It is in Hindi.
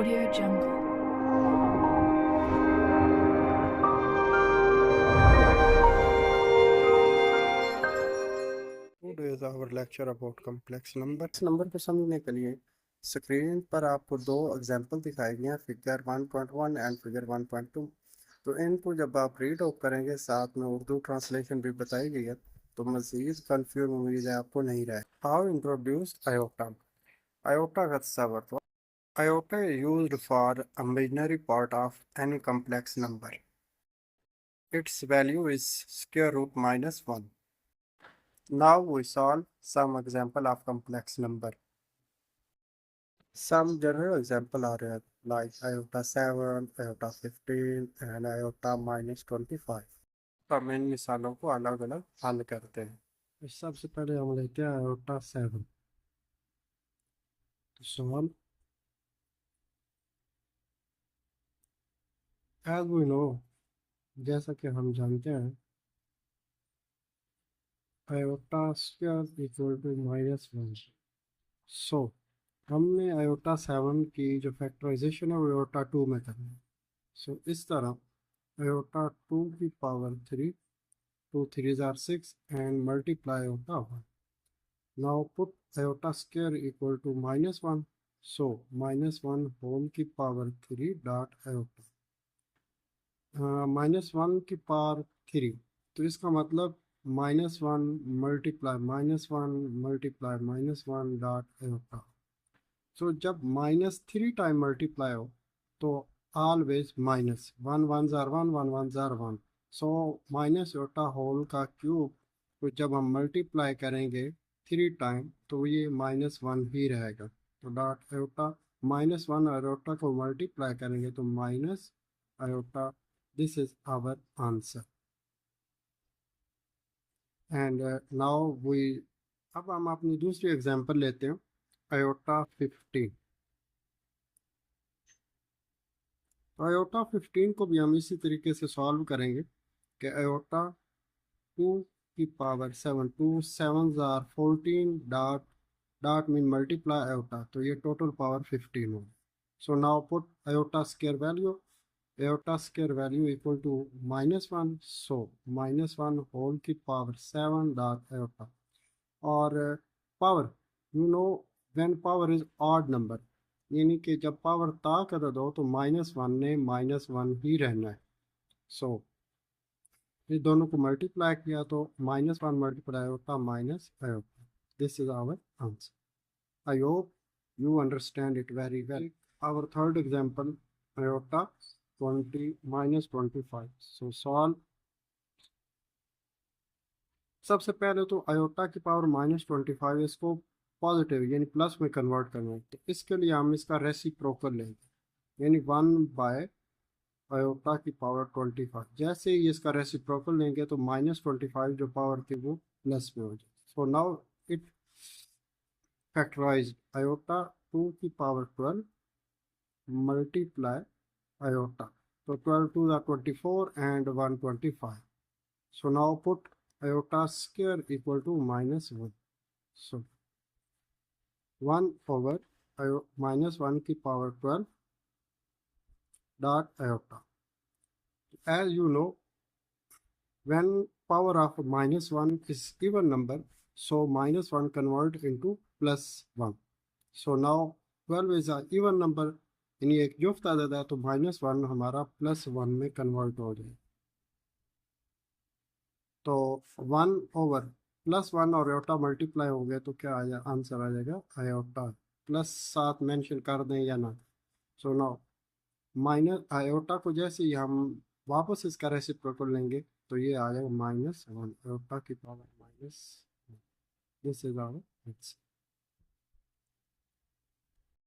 Audio Jungle. Today is our lecture about complex number. इस नंबर को समझने के लिए स्क्रीन पर आपको दो एग्जांपल दिखाई गए हैं, फिगर 1.1 एंड फिगर 1.2। तो इनको जब आप रीड आउट करेंगे, साथ में उर्दू ट्रांसलेशन भी बताई गई है, तो मजीद कंफ्यूज उम्मीद है आपको नहीं रहे। How introduced iota. आयोटा का तस्वर। Iota is used for imaginary part of any complex number. Its value is square root minus 1. Now we solve some example of complex number. Some general example are like iota 7, iota 15 and iota minus 25. तो हम इन मिसालों को अलग अलग हल करते हैं। सबसे पहले हम लेते हैं iota 7। तो सॉल्व। As we know, जैसा कि हम जानते हैं, iota square equal to minus 1. So हमने iota 7 की जो फैक्टराइजेशन है वो iota 2 में करनी है। सो इस तरह iota 2 की power 3, 2 3s are 6 and multiply iota 1. Now put iota square equal to minus 1. So minus 1 whole की पावर 3 dot iota. माइनस 1 की पावर 3, तो इसका मतलब minus 1 multiply minus one dot iota. So जब -3 टाइम मल्टीप्लाई हो तो always minus 1 1s are 1 1 1s are 1. So minus iota whole का क्यूब को जब हम मल्टीप्लाई करेंगे 3 टाइम तो ये -1 ही रहेगा। तो डॉट iota -1 iota को मल्टीप्लाई करेंगे तो minus iota. This is our answer. And now we, अब हम अपनी दूसरी एग्जांपल लेते हैं iota 15। तो iota 15 को भी हम इसी तरीके से सॉल्व करेंगे कि iota 2 की power 7, 2 7s are 14 dot dot mean multiply iota, तो ये टोटल पावर 15 होगी। So now put iota square value, iota square value equal to -1, so -1 whole की पावर 7 डॉट iota। और power, you know, when power is odd number, यानी कि जब पावर ताक अदद हो तो -1 ने -1 ही रहना है। सो ये दोनों को मल्टीप्लाई किया तो -1 मल्टीप्लाई होता minus iota. This is our answer. I hope you understand it very well. Our third example, iota 20 minus 25. So solve. सबसे पहले तो iota की पावर -25 इसको पॉजिटिव यानी प्लस में कन्वर्ट करना है, तो इसके लिए हम इसका रेसिप्रोकल लेंगे, यानी 1 बाय iota की पावर 25। जैसे ही इसका रेसिप्रोकल लेंगे तो -25 जो पावर थी वो प्लस में हो जाएगी। So now it factorize iota 2 की power 12 multiply iota. So 12 2 are 24 and 125. So now put iota square equal to -1. So 1 over -1 की power 12 dot iota. As you know, when power of -1 is even number, so -1 convert into +1. So now 12 is a even number, यानी एक जुफ्त आदद है, तो -1 हमारा +1 में कन्वर्ट हो जाए। तो 1 ओवर +1 और आयोटा मल्टीप्लाई हो गया तो क्या आ जाए, आंसर आ जाएगा आयोटा। प्लस साथ मेंशन कर दें या ना। सो नाउ माइनस आयोटा को जैसे ही हम वापस इसका रेसिप्रोकल लेंगे तो ये आ जाएगा -1 आयोटा की power -1। This is our answer.